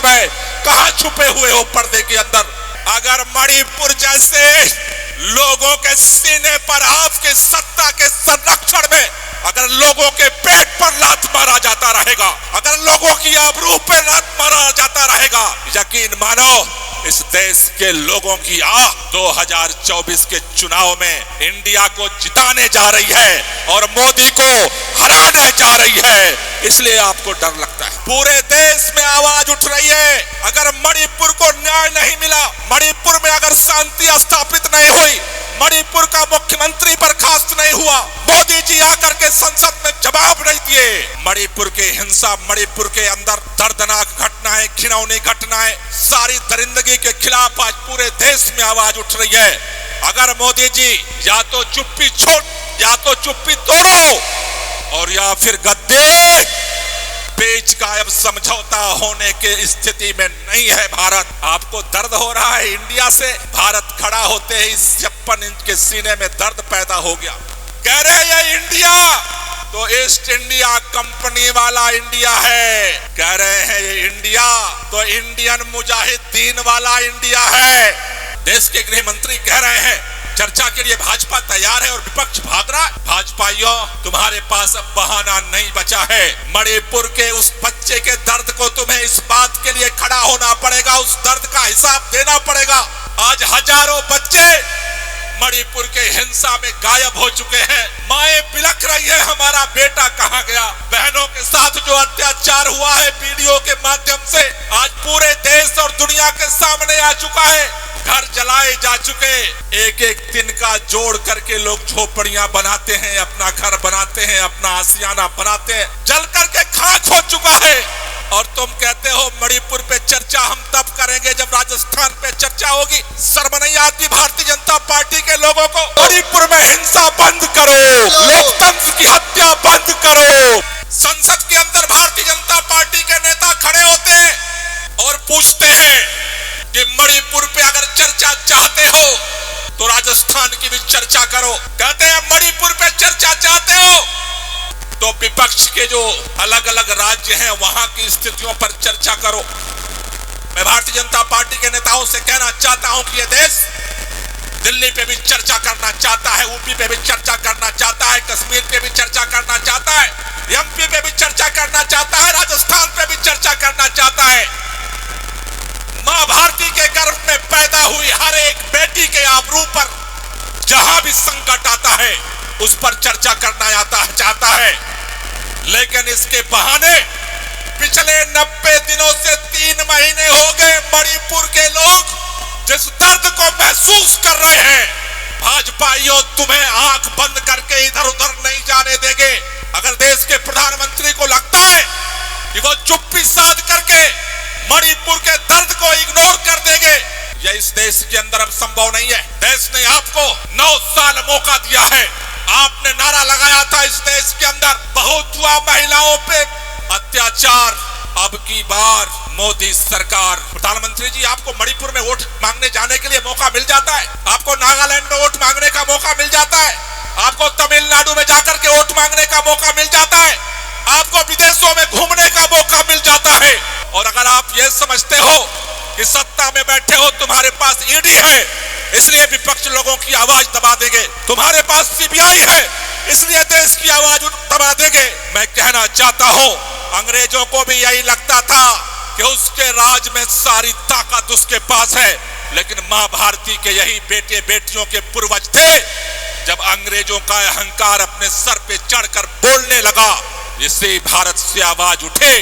गए, कहां छुपे हुए हो पर्दे के अंदर? अगर मणिपुर जैसे लोगों के सीने पर आपके सत्ता के संरक्षण में अगर लोगों के पेट पर लात मारा जाता रहेगा, अगर लोगों की आबरू पर लात मारा जाता रहेगा, यकीन मानो इस देश के लोगों की आह 2024 के चुनाव में इंडिया को जिताने जा रही है और मोदी को हराने जा रही है। इसलिए आपको डर लगता है। पूरे देश में आवाज उठ रही है, अगर मणिपुर को न्याय नहीं मिला, मणिपुर में अगर शांति स्थापित नहीं हुई, मणिपुर का मुख्यमंत्री बर्खास्त नहीं हुआ, मोदी जी आकर के संसद में जवाब नहीं दिए, मणिपुर के हिंसा, मणिपुर के अंदर दर्दनाक घटनाएं, घिनौनी घटनाएं, सारी दरिंदगी के खिलाफ आज पूरे देश में आवाज उठ रही है। अगर मोदी जी या तो चुप्पी छोड़, या तो चुप्पी तोड़ो और या फिर गद्दे पेच का अब समझौता होने के स्थिति में नहीं है भारत। आपको दर्द हो रहा है इंडिया से, भारत खड़ा होते ही 56 इंच के सीने में दर्द पैदा हो गया। कह रहे ये इंडिया तो ईस्ट इंडिया कंपनी वाला इंडिया है, कह रहे हैं ये इंडिया तो इंडियन मुजाहिदीन वाला इंडिया है। देश के गृह मंत्री कह रहे हैं चर्चा के लिए भाजपा तैयार है और विपक्ष भाग रहा है। भाजपाइयों, तुम्हारे पास अब बहाना नहीं बचा है। मणिपुर के उस बच्चे के दर्द को तुम्हें इस बात के लिए खड़ा होना पड़ेगा, उस दर्द का हिसाब देना पड़ेगा। आज हजारों बच्चे मणिपुर के हिंसा में गायब हो चुके हैं। माएं बिलख रही है, हमारा बेटा कहां गया। बहनों के साथ जो अत्याचार हुआ है वीडियो के माध्यम से आज पूरे देश और दुनिया के सामने आ चुका है। घर जलाए जा चुके, एक एक दिन का जोड़ करके लोग झोपड़ियां बनाते हैं, अपना घर बनाते हैं, अपना आशियाना बनाते हैं, जल करके खाक हो चुका है। और तुम कहते हो मणिपुर पे चर्चा हम तब करेंगे जब राजस्थान पे चर्चा होगी। शर्म नहीं आती भारतीय जनता पार्टी के लोगों को? मणिपुर में हिंसा बंद करो, लोकतंत्र की हत्या बंद करो। संसद के अंदर भारतीय जनता पार्टी के नेता खड़े होते हैं और पूछते हैं कि मणिपुर पे अगर चर्चा चाहते हो तो राजस्थान की भी चर्चा करो। कहते हैं मणिपुर पे चर्चा चाहते हो तो विपक्ष के जो अलग अलग राज्य हैं वहां की स्थितियों पर चर्चा करो। मैं भारतीय जनता पार्टी के नेताओं से कहना चाहता हूं कि यह देश दिल्ली पे भी चर्चा करना चाहता है, यूपी पे भी चर्चा करना चाहता है, कश्मीर पे भी चर्चा करना चाहता है, एमपी पे भी चर्चा करना चाहता है, राजस्थान पे भी चर्चा करना चाहता है। मां भारती के गर्भ में पैदा हुई हर एक बेटी के आबरू पर जहां भी संकट आता है उस पर चर्चा करना चाहता है। लेकिन इसके बहाने पिछले 90 दिनों से 3 महीने हो गए मणिपुर के लोग जिस दर्द को महसूस कर रहे हैं। भाजपाइयों, तुम्हें आंख बंद करके इधर उधर नहीं जाने देंगे। अगर देश के प्रधानमंत्री को लगता है कि वो चुप्पी साध करके मणिपुर के दर्द को इग्नोर कर देंगे, यह इस देश के अंदर अब संभव नहीं है। देश ने आपको 9 साल मौका दिया है। आपने नारा लगाया था इस देश के अंदर बहुत हुआ महिलाओं पे अत्याचार, अब की बार मोदी सरकार। प्रधानमंत्री जी, आपको मणिपुर में वोट मांगने जाने के लिए मौका मिल जाता है, आपको नागालैंड में वोट मांगने का मौका मिल जाता है, आपको तमिलनाडु में जाकर के वोट मांगने का मौका मिल जाता है, आपको विदेशों में घूमने का मौका मिल जाता है। और अगर आप ये समझते हो कि सत्ता में बैठे हो, तुम्हारे पास ईडी है इसलिए विपक्ष लोगों की आवाज दबा देंगे, तुम्हारे पास सीबीआई है इसलिए देश की आवाज दबा देंगे। मैं कहना चाहता हूं, अंग्रेजों को भी यही लगता था कि उसके राज में सारी ताकत उसके पास है, लेकिन मां भारती के यही बेटे बेटियों के पूर्वज थे। जब अंग्रेजों का अहंकार अपने सर पे चढ़कर बोलने लगा, जिससे भारत से आवाज उठे,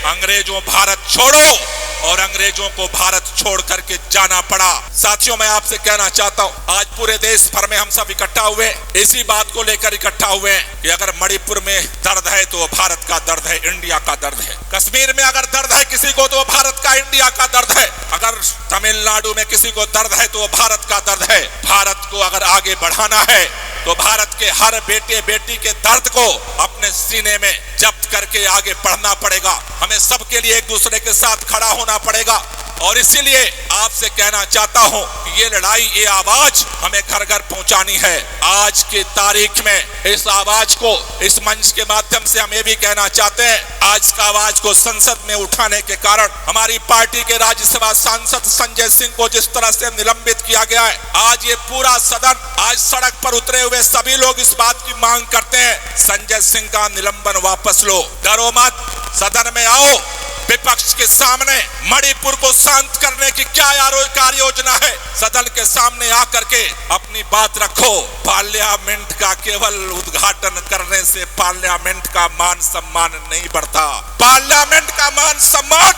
अंग्रेजों भारत छोड़ो, और अंग्रेजों को भारत छोड़ करके जाना पड़ा। साथियों, मैं आपसे कहना चाहता हूं, आज पूरे देश भर में हम सब इकट्ठा हुए, इसी बात को लेकर इकट्ठा हुए कि अगर मणिपुर में दर्द है तो भारत का दर्द है, इंडिया का दर्द है। कश्मीर में अगर दर्द है किसी को तो भारत का, इंडिया का दर्द है। अगर तमिलनाडु में किसी को दर्द है तो भारत का दर्द है। भारत को अगर आगे बढ़ाना है तो भारत के हर बेटे बेटी के दर्द को अपने सीने में जब्त करके आगे बढ़ना पड़ेगा। हमें सबके लिए एक दूसरे के साथ खड़ा होना पड़ेगा। और इसीलिए आपसे कहना चाहता हूं, ये लड़ाई, ये आवाज हमें घर घर पहुंचानी है। आज की तारीख में इस आवाज को इस मंच के माध्यम से हम ये भी कहना चाहते हैं, आज का आवाज को संसद में उठाने के कारण हमारी पार्टी के राज्यसभा सांसद संजय सिंह को जिस तरह से निलंबित किया गया है, आज ये पूरा सदन, आज सड़क पर उतरे हुए सभी लोग इस बात की मांग करते हैं, संजय सिंह का निलंबन वापस लो। डरो मत, सदन में आओ। विपक्ष के सामने मणिपुर को शांत करने की क्या कार्य योजना है, सदन के सामने आकर के अपनी बात रखो। पार्लियामेंट का केवल उद्घाटन करने से पार्लियामेंट का मान सम्मान नहीं बढ़ता। पार्लियामेंट का मान सम्मान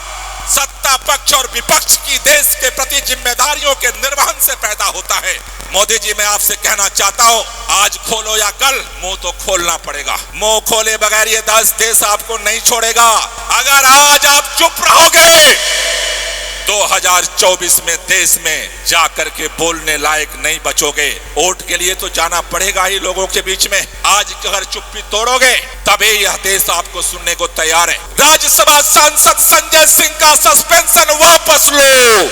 सत्ता पक्ष और विपक्ष की देश के प्रति जिम्मेदारियों के निर्वहन से पैदा होता है। मोदी जी, मैं आपसे कहना चाहता हूं, आज खोलो या कल मुंह तो खोलना पड़ेगा। मुंह खोले बगैर ये देश आपको नहीं छोड़ेगा। अगर आज आप चुप रहोगे 2024 में देश में जाकर के बोलने लायक नहीं बचोगे। वोट के लिए तो जाना पड़ेगा ही लोगों के बीच में। आज अगर चुप्पी तोड़ोगे तभी यह देश आपको सुनने को तैयार है। राज्यसभा सांसद संजय सिंह का सस्पेंशन वापस लो,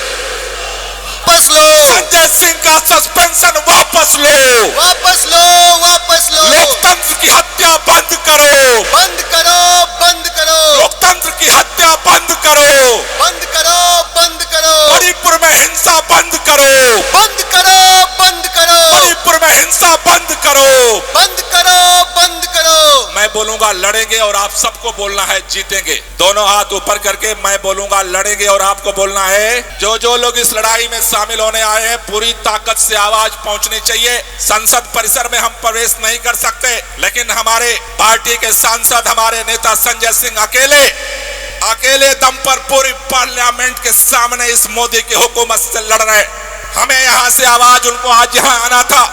वापस लो। संजय सिंह का सस्पेंशन वापस लो, वापस लो, वापस लो। लोकतंत्र की हत्या बंद करो, बंद करो, बंद करो। लोकतंत्र की हत्या बंद करो, बंद करो, बंद करो। मणिपुर में हिंसा बंद करो, बंद करो, बंद करो। मणिपुर में हिंसा बंद करो, बंद करो, बंद करो। मैं बोलूंगा लड़ेंगे और आप सबको बोलना है जीतेंगे। दोनों हाथ ऊपर करके मैं बोलूंगा लड़ेंगे और आपको बोलना है। जो लोग इस लड़ाई में शामिल होने आए हैं, पूरी ताकत से आवाज पहुंचनी चाहिए। संसद परिसर में हम प्रवेश नहीं कर सकते, लेकिन हमारे पार्टी के सांसद, हमारे नेता संजय सिंह अकेले दम पर पूरी पार्लियामेंट के सामने इस मोदी की हुकूमत से लड़ रहे। हमें यहां से आवाज, उनको आज यहां आना था।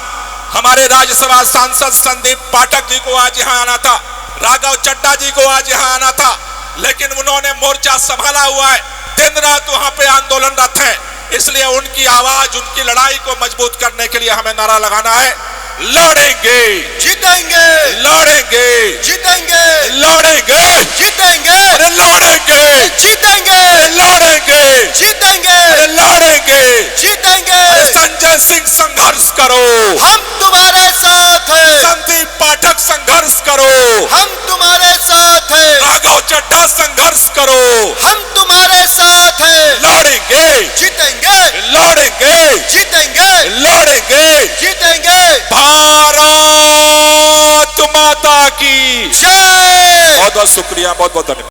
हमारे राज्यसभा सांसद संदीप पाठक जी को आज यहां आना था, राघव चड्ढा जी को आज यहां आना था, लेकिन उन्होंने मोर्चा संभाला हुआ है, दिन रात वहां पे आंदोलनरत है। इसलिए उनकी आवाज, उनकी लड़ाई को मजबूत करने के लिए हमें नारा लगाना है, लड़ेंगे, जीतेंगे, लड़ेंगे, जीतेंगे, लड़ेंगे, जीतेंगे, लड़ेंगे, जीतेंगे, लड़ेंगे, जीतेंगे, लड़ेंगे, जीतेंगे। संजय सिंह संघर्ष करो, हम तुम्हारे साथ हैं। संदीप पाठक संघर्ष करो, हम तुम्हारे साथ हैं। राघव चड्ढा संघर्ष करो, हम तुम्हारे साथ हैं। लड़ेंगे, जीतेंगे, लड़ेंगे, जीतेंगे, लड़ेंगे। जीतेंगे। भारत माता की जय। बहुत बहुत शुक्रिया, बहुत बहुत धन्यवाद।